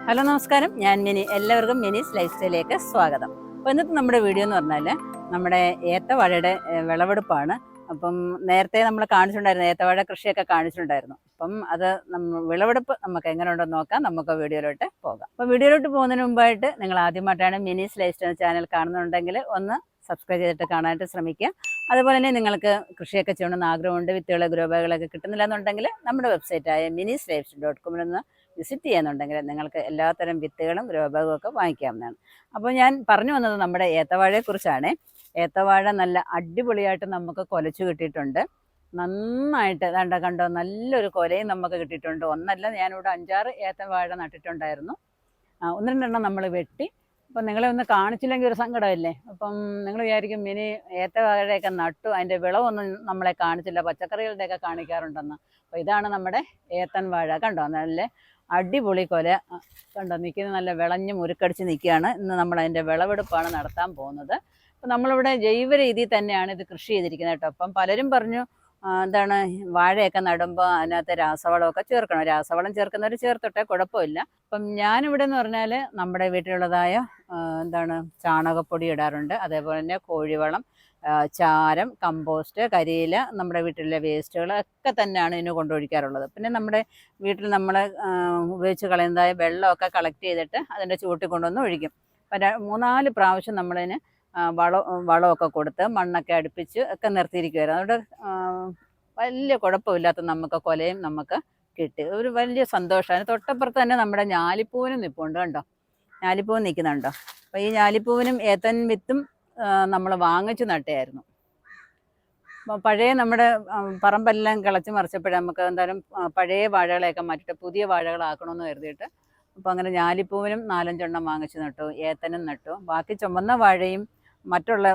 Hello നമസ്കാരം, ഞാൻ mini. എല്ലാവർക്കും മിനീസ് ലൈഫ് സ്റ്റൈലിലേക്ക് സ്വാഗതം. അപ്പോൾ ഇന്നത്തെ നമ്മുടെ വീഡിയോ എന്ന് പറഞ്ഞാൽ നമ്മുടെ ഏത്തവാഴയുടെ വിളവെടുപ്പാണ്. അപ്പം നേരത്തെ നമ്മൾ കാണിച്ചിട്ടുണ്ടായിരുന്നു, ഏത്തവാഴ കൃഷിയൊക്കെ കാണിച്ചിട്ടുണ്ടായിരുന്നു. അപ്പം അത് വിളവെടുപ്പ് നമുക്ക് എങ്ങനെ ഉണ്ടെന്ന് നോക്കാം. നമുക്ക് വീഡിയോയിലോട്ട് പോകാം. അപ്പോൾ വീഡിയോയിലോട്ട് പോകുന്നതിന് മുമ്പായിട്ട് നിങ്ങൾ ആദ്യമായിട്ടാണ് മിനീസ് ലൈഫ് സ്റ്റൈൽ ചാനൽ കാണുന്നുണ്ടെങ്കിൽ ഒന്ന് സബ്സ്ക്രൈബ് ചെയ്തിട്ട് കാണാനായിട്ട് ശ്രമിക്കുക. അതുപോലെ തന്നെ നിങ്ങൾക്ക് കൃഷിയൊക്കെ ചെയ്യണമെന്ന് ആഗ്രഹമുണ്ട്, വിത്തുകൾ ഗ്രോ ബാഗുകളൊക്കെ കിട്ടുന്നില്ല എന്നുണ്ടെങ്കിൽ നമ്മുടെ വെബ്സൈറ്റായ minislife.com വിസിറ്റ് ചെയ്യുന്നുണ്ടെങ്കിൽ നിങ്ങൾക്ക് എല്ലാത്തരം വിത്തുകളും ഗ്രോ ബാഗും ഒക്കെ വാങ്ങിക്കാവുന്നതാണ്. അപ്പോൾ ഞാൻ പറഞ്ഞു വന്നത് നമ്മുടെ ഏത്തവാഴയെക്കുറിച്ചാണ്. ഏത്തവാഴ നല്ല അടിപൊളിയായിട്ട് നമുക്ക് കൊലച്ചു കിട്ടിയിട്ടുണ്ട്. നന്നായിട്ട് കണ്ടോ നല്ലൊരു കൊലയും നമുക്ക് കിട്ടിയിട്ടുണ്ട്. ഒന്നല്ല, ഞാനിവിടെ 5-6 ഏത്തവാഴ നട്ടിട്ടുണ്ടായിരുന്നു. ഒന്ന് രണ്ടെണ്ണം നമ്മൾ വെട്ടി. അപ്പം നിങ്ങളെ ഒന്ന് കാണിച്ചില്ലെങ്കിൽ ഒരു സങ്കടമല്ലേ. അപ്പം നിങ്ങൾ വിചാരിക്കും മിനി ഏത്തവാഴയൊക്കെ നട്ടു, അതിൻ്റെ വിളവൊന്നും നമ്മളെ കാണിച്ചില്ല, പച്ചക്കറികളുടെയൊക്കെ കാണിക്കാറുണ്ടെന്ന്. അപ്പോൾ ഇതാണ് നമ്മുടെ ഏത്തൻ വാഴ. കണ്ടോ നല്ല അടിപൊളി കൊല കണ്ടോ, നിൽക്കുന്നത് നല്ല വിളഞ്ഞ് മുരുക്കടിച്ച് നിൽക്കുകയാണ്. ഇന്ന് നമ്മൾ അതിൻ്റെ വിളവെടുപ്പാണ് നടത്താൻ പോകുന്നത്. അപ്പം നമ്മളിവിടെ ജൈവ രീതിയിൽ തന്നെയാണ് ഇത് കൃഷി ചെയ്തിരിക്കുന്നത് കേട്ടോ. അപ്പം പലരും പറഞ്ഞു എന്താണ് വാഴയൊക്കെ നടുമ്പോൾ അതിനകത്ത് രാസവളമൊക്കെ ചേർക്കണം. രാസവളം ചേർക്കുന്നവർ ചേർത്തോട്ടെ, കുഴപ്പമില്ല. അപ്പം ഞാനിവിടെ എന്ന് പറഞ്ഞാൽ നമ്മുടെ വീട്ടിലുള്ളതായ ചാണകപ്പൊടി ഇടാറുണ്ട്. അതേപോലെ തന്നെ കോഴിവളം, ചാരം, കമ്പോസ്റ്റ്, കരിയില, നമ്മുടെ വീട്ടിലെ വേസ്റ്റുകൾ ഒക്കെ തന്നെയാണ് ഇതിന് കൊണ്ടൊഴിക്കാറുള്ളത്. പിന്നെ നമ്മുടെ വീട്ടിൽ നമ്മൾ ഉപയോഗിച്ച് കളയുന്നതായ വെള്ളമൊക്കെ കളക്ട് ചെയ്തിട്ട് അതിൻ്റെ ചൂട്ടിൽ കൊണ്ടുവന്ന് ഒഴിക്കും. അപ്പം 3-4 പ്രാവശ്യം നമ്മളതിന് വളമൊക്കെ കൊടുത്ത് മണ്ണൊക്കെ അടുപ്പിച്ച് ഒക്കെ നിർത്തിയിരിക്കുമായിരുന്നു. അതുകൊണ്ട് വലിയ കുഴപ്പമില്ലാത്ത നമുക്ക് കൊലയും നമുക്ക് കിട്ടി. ഒരു വലിയ സന്തോഷമാണ്. തൊട്ടപ്പുറത്ത് തന്നെ നമ്മുടെ ഞാലിപ്പൂവിനും നിൽപ്പുണ്ട് കണ്ടോ, ഞാലിപ്പൂവ് നിൽക്കുന്നുണ്ടോ. അപ്പോൾ ഈ ഞാലിപ്പൂവിനും ഏത്തൻ വിത്തും നമ്മൾ വാങ്ങിച്ച് നട്ടായിരുന്നു. അപ്പോൾ പഴയ നമ്മുടെ പറമ്പെല്ലാം കിളച്ച് മറിച്ചപ്പോഴേ നമുക്ക് എന്തായാലും പഴയ വാഴകളെയൊക്കെ മാറ്റിയിട്ട് പുതിയ വാഴകളാക്കണമെന്ന് കരുതിയിട്ട് അപ്പോൾ അങ്ങനെ ഞാലിപ്പൂവിനും 4-5 എണ്ണം വാങ്ങിച്ച് നട്ടു, ഏത്തനും നട്ടു. ബാക്കി ചുമന്ന വാഴയും മറ്റുള്ള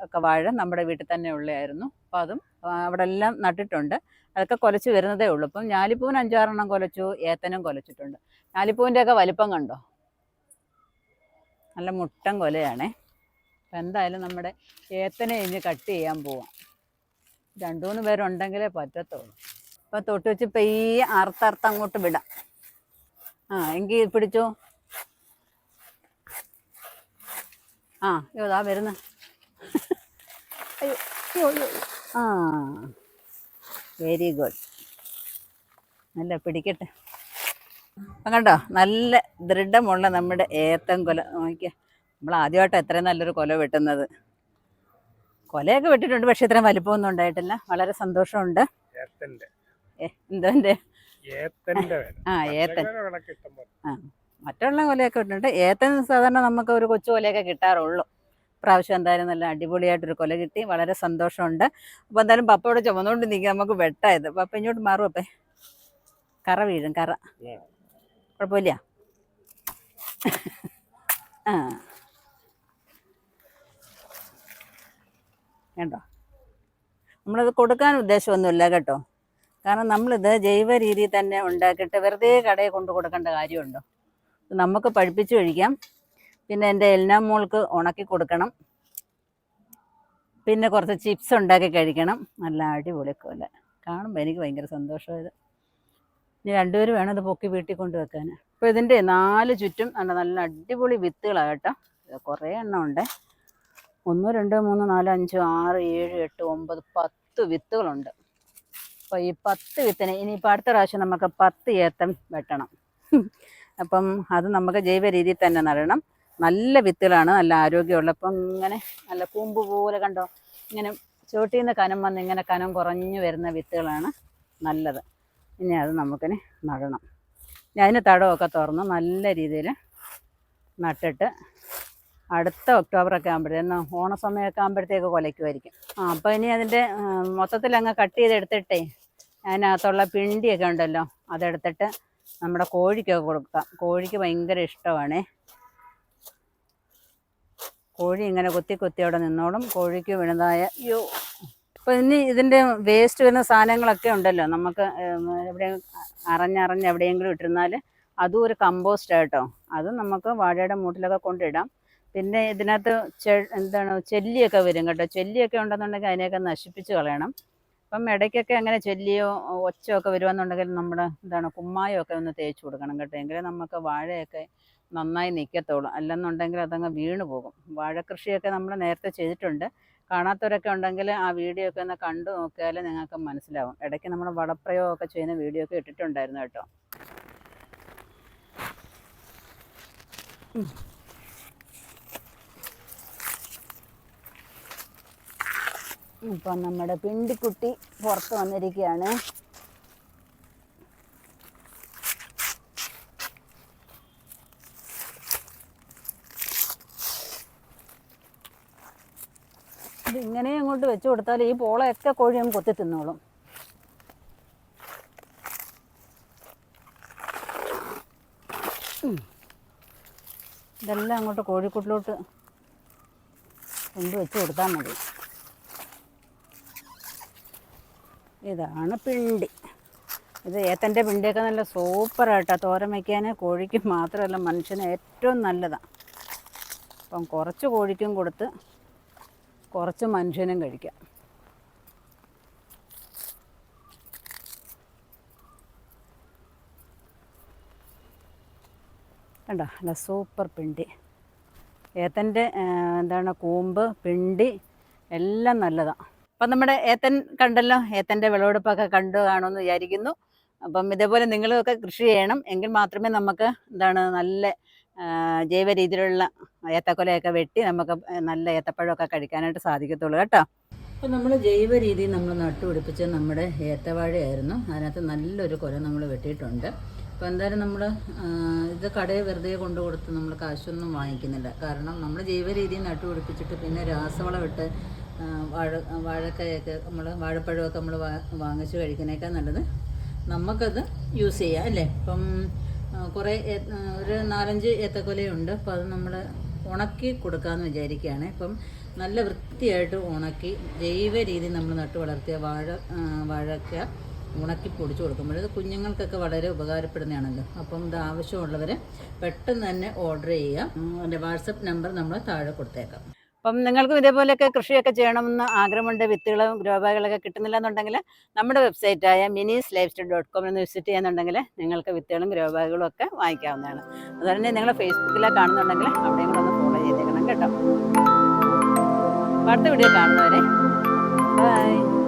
ഒക്കെ വാഴ നമ്മുടെ വീട്ടിൽ തന്നെ ഉള്ളതായിരുന്നു. അപ്പോൾ അതും അവിടെ എല്ലാം നട്ടിട്ടുണ്ട്. അതൊക്കെ കുലച്ച് വരുന്നതേ ഉള്ളൂ. അപ്പം ഞാലിപ്പൂവിന് 5-6 എണ്ണം കുലച്ചു, ഏത്തനും കുലച്ചിട്ടുണ്ട്. ഞാലിപ്പൂവിൻ്റെയൊക്കെ വലിപ്പം കണ്ടോ, നല്ല മുട്ടൻ കൊലയാണേ. അപ്പം എന്തായാലും നമ്മുടെ ഏത്തനെ ഇനി കട്ട് ചെയ്യാൻ പോവാം. 2-3 പേരുണ്ടെങ്കിലേ പറ്റത്തുള്ളൂ. അപ്പം തൊട്ട് വെച്ച് പെയ്യെ അറുത്തറുത്ത് അങ്ങോട്ട് വിടാം. എങ്കിൽ പിടിച്ചോ. ഇതാ വരുന്ന. അയ്യോ വെരി ഗുഡ്. നല്ല പിടിക്കട്ടെ. അപ്പം കണ്ടോ നല്ല ദൃഢമുള്ള നമ്മുടെ ഏത്തൻ കൊല നോക്കിയാൽ. നമ്മൾ ആദ്യമായിട്ട് എത്രയും നല്ലൊരു കൊല വെട്ടുന്നത്. കൊലയൊക്കെ വെട്ടിയിട്ടുണ്ട്, പക്ഷെ ഇത്രയും വലിപ്പമൊന്നും ഉണ്ടായിട്ടില്ല. വളരെ സന്തോഷമുണ്ട്. ഏത്തൻ മറ്റുള്ള കൊലയൊക്കെ ഇട്ടിട്ടുണ്ട്. ഏത്തൻ സാധാരണ നമുക്ക് ഒരു കൊച്ചു കൊലയൊക്കെ കിട്ടാറുള്ളൂ. പ്രാവശ്യം എന്തായാലും നല്ല അടിപൊളിയായിട്ടൊരു കൊല കിട്ടി. വളരെ സന്തോഷമുണ്ട്. അപ്പോൾ എന്തായാലും പപ്പ ഇവിടെ ചുമന്നുകൊണ്ട് നിൽക്കുക, നമുക്ക് വെട്ടായത്. പപ്പ ഇങ്ങോട്ട് മാറും. അപ്പേ കറ വീഴും, കറ കുഴപ്പമില്ല. കേട്ടോ, നമ്മളത് കൊടുക്കാൻ ഉദ്ദേശമൊന്നുമില്ല കേട്ടോ. കാരണം നമ്മളിത് ജൈവ രീതിയിൽ തന്നെ ഉണ്ടാക്കിയിട്ട് വെറുതെ കടയിൽ കൊണ്ട് കൊടുക്കേണ്ട കാര്യമുണ്ടോ. നമുക്ക് പഴുപ്പിച്ച് കഴിക്കാം. പിന്നെ എൻ്റെ എല്ലാം മോൾക്ക് ഉണക്കി കൊടുക്കണം. പിന്നെ കുറച്ച് ചിപ്സ് ഉണ്ടാക്കി കഴിക്കണം. നല്ല അടിപൊളി കൊല കാണുമ്പോൾ എനിക്ക് ഭയങ്കര സന്തോഷമായത്. ഇനി 2 പേര് വേണം ഇത് പൊക്കി വീട്ടിൽ കൊണ്ട് വെക്കാൻ. അപ്പോൾ ഇതിൻ്റെ 4 ചുറ്റും നല്ല അടിപൊളി വിത്തുകളാണ് കേട്ടോ. കുറേ എണ്ണം ഉണ്ട്. 1 2 3 4 5 6 7 8 9 10 വിത്തുകളുണ്ട്. അപ്പോൾ ഈ 10 വിത്തിന് ഇനിയിപ്പോൾ അടുത്ത പ്രാവശ്യം നമുക്ക് 10 ഏത്തൻ വെട്ടണം. അപ്പം അത് നമുക്ക് ജൈവ രീതിയിൽ തന്നെ നടണം. നല്ല വിത്തുകളാണ്, നല്ല ആരോഗ്യമുള്ള. അപ്പം ഇങ്ങനെ നല്ല കൂമ്പ് പോലെ കണ്ടോ, ഇങ്ങനെ ചുവട്ടിൽ നിന്ന് കനം വന്ന് ഇങ്ങനെ കനം കുറഞ്ഞു വരുന്ന വിത്തുകളാണ് നല്ലത്. ഇനി അത് നമുക്കിനി നടണം. ഇനി അതിന് തടമൊക്കെ തുറന്ന് നല്ല രീതിയിൽ നട്ടിട്ട് അടുത്ത ഒക്ടോബറൊക്കെ ആകുമ്പോഴത്തേന്ന് ഓണസമയമൊക്കെ ആകുമ്പോഴത്തേക്ക് കുലയ്ക്കുമായിരിക്കും. അപ്പോൾ ഇനി അതിൻ്റെ മൊത്തത്തിൽ അങ്ങ് കട്ട് ചെയ്തെടുത്തിട്ടേ അതിനകത്തുള്ള പിണ്ടിയൊക്കെ ഉണ്ടല്ലോ അതെടുത്തിട്ട് നമ്മുടെ കോഴിക്കൊക്കെ കൊടുക്കാം. കോഴിക്ക് ഭയങ്കര ഇഷ്ടമാണേ. കോഴി ഇങ്ങനെ കൊത്തി അവിടെ നിന്നോളും. കോഴിക്ക് വീണതായ അപ്പോൾ ഇനി ഇതിൻ്റെ വേസ്റ്റ് വരുന്ന സാധനങ്ങളൊക്കെ ഉണ്ടല്ലോ, നമുക്ക് എവിടെ അറിഞ്ഞ് എവിടെയെങ്കിലും ഇട്ടിരുന്നാൽ അതും ഒരു കമ്പോസ്റ്റായിട്ടോ. അതും നമുക്ക് വാഴയുടെ മൂട്ടിലൊക്കെ കൊണ്ടിടാം. പിന്നെ ഇതിനകത്ത് ചെല്ലിയൊക്കെ വരും കേട്ടോ. ചെല്ലിയൊക്കെ ഉണ്ടെന്നുണ്ടെങ്കിൽ അതിനെയൊക്കെ നശിപ്പിച്ച് കളയണം. അപ്പം ഇടയ്ക്കൊക്കെ അങ്ങനെ ചെല്ലിയോ ഒച്ചയൊക്കെ വരുമെന്നുണ്ടെങ്കിൽ നമ്മുടെ കുമ്മായമൊക്കെ ഒന്ന് തേച്ച് കൊടുക്കണം കേട്ടോ. എങ്കിലേ നമുക്ക് വാഴയൊക്കെ നന്നായി നിൽക്കത്തുള്ളൂ. അല്ലെന്നുണ്ടെങ്കിൽ അതങ്ങ് വീണ് പോകും. വാഴക്കൃഷിയൊക്കെ നമ്മൾ നേരത്തെ ചെയ്തിട്ടുണ്ട്. കാണാത്തവരൊക്കെ ഉണ്ടെങ്കിൽ ആ വീഡിയോ ഒക്കെ ഒന്ന് കണ്ടു നോക്കിയാൽ നിങ്ങൾക്ക് മനസ്സിലാവും. ഇടയ്ക്ക് നമ്മൾ വളപ്രയോഗമൊക്കെ ചെയ്യുന്ന വീഡിയോ ഒക്കെ ഇട്ടിട്ടുണ്ടായിരുന്നു കേട്ടോ. ഇപ്പം നമ്മുടെ പിണ്ടിക്കുട്ടി പുറത്ത് വന്നിരിക്കുകയാണ്. ഇതിങ്ങനെ അങ്ങോട്ട് വെച്ച് കൊടുത്താൽ ഈ പോളയൊക്കെ കോഴി അങ്ങ് കൊത്തി തിന്നോളും. ഇതെല്ലാം അങ്ങോട്ട് കോഴിക്കൂട്ടിലോട്ട് കൊണ്ടുവച്ച് കൊടുത്താൽ മതി. ഇതാണ് പിണ്ടി. ഇത് ഏത്തൻ്റെ പിണ്ടിയൊക്കെ നല്ല സൂപ്പറായിട്ടാണ് തോരൻ വയ്ക്കാൻ. കോഴിക്ക് മാത്രമല്ല മനുഷ്യന് ഏറ്റവും നല്ലതാണ്. അപ്പം കുറച്ച് കോഴിക്കും കൊടുത്ത് കുറച്ച് മനുഷ്യനും കഴിക്കാം. കണ്ടോ, അല്ല സൂപ്പർ പിണ്ടി. ഏത്തൻ്റെ കൂമ്പ്, പിണ്ടി എല്ലാം നല്ലതാണ്. അപ്പം നമ്മുടെ ഏത്തൻ കണ്ടല്ലോ. ഏത്തൻ്റെ വിളവെടുപ്പൊക്കെ കണ്ടു കാണുമെന്ന് വിചാരിക്കുന്നു. അപ്പം ഇതേപോലെ നിങ്ങളൊക്കെ കൃഷി ചെയ്യണം. എങ്കിൽ മാത്രമേ നമുക്ക് നല്ല ജൈവ രീതിയിലുള്ള ഏത്തക്കൊലയൊക്കെ വെട്ടി നമുക്ക് നല്ല ഏത്തപ്പഴമൊക്കെ കഴിക്കാനായിട്ട് സാധിക്കത്തുള്ളൂ കേട്ടോ. അപ്പം നമ്മൾ ജൈവ രീതിയിൽ നമ്മൾ നട്ടുപിടിപ്പിച്ച നമ്മുടെ ഏത്തവാഴയായിരുന്നു. അതിനകത്ത് നല്ലൊരു കൊല നമ്മൾ വെട്ടിയിട്ടുണ്ട്. അപ്പോൾ എന്തായാലും നമ്മൾ ഇത് കടയിൽ വെറുതെ കൊണ്ടു കൊടുത്ത് നമ്മൾ കാശൊന്നും വാങ്ങിക്കുന്നില്ല. കാരണം നമ്മൾ ജൈവ രീതിയിൽ നട്ടുപിടിപ്പിച്ചിട്ട് പിന്നെ രാസവളം ഇട്ട് വാഴക്കായൊക്കെ വാഴപ്പഴമൊക്കെ നമ്മൾ വാങ്ങിച്ച് കഴിക്കുന്നതിനേക്കാൾ നല്ലത് നമുക്കത് യൂസ് ചെയ്യാം അല്ലേ. ഇപ്പം കുറേ ഒരു 4-5 ഏത്തക്കൊലയുണ്ട്. അപ്പോൾ അത് നമ്മൾ ഉണക്കി കൊടുക്കാമെന്ന് വിചാരിക്കുകയാണ്. ഇപ്പം നല്ല വൃത്തിയായിട്ട് ഉണക്കി ജൈവ രീതിയിൽ നമ്മൾ നട്ടു വളർത്തിയ വാഴക്ക ഉണക്കി പൊടിച്ചു കൊടുക്കുമ്പോൾ ഇത് കുഞ്ഞുങ്ങൾക്കൊക്കെ വളരെ ഉപകാരപ്പെടുന്നതാണല്ലോ. അപ്പം ഇത് ആവശ്യമുള്ളവർ പെട്ടെന്ന് തന്നെ ഓർഡർ ചെയ്യാം. എൻ്റെ വാട്സപ്പ് നമ്പർ നമ്മൾ താഴെ കൊടുത്തേക്കാം. അപ്പം നിങ്ങൾക്കും ഇതേപോലെയൊക്കെ കൃഷിയൊക്കെ ചെയ്യണമെന്ന് ആഗ്രഹമുണ്ട്. വിത്തുകളും ഗ്രോ ബാഗുകളൊക്കെ കിട്ടുന്നില്ല എന്നുണ്ടെങ്കിൽ നമ്മുടെ വെബ്സൈറ്റായ minisLifestyle.com എന്ന് വിസിറ്റ് ചെയ്യുന്നുണ്ടെങ്കിൽ നിങ്ങൾക്ക് വിത്തുകളും ഗ്രോ ബാഗുകളും ഒക്കെ വാങ്ങിക്കാവുന്നതാണ്. അതുപോലെ തന്നെ നിങ്ങൾ ഫേസ്ബുക്കിലാണ് കാണുന്നുണ്ടെങ്കിൽ അവിടെയും കൂടെ ഒന്ന് ഫോളോ ചെയ്തേക്കണം കേട്ടോ. അടുത്ത വീഡിയോ കാണുന്നവരെ ബൈ.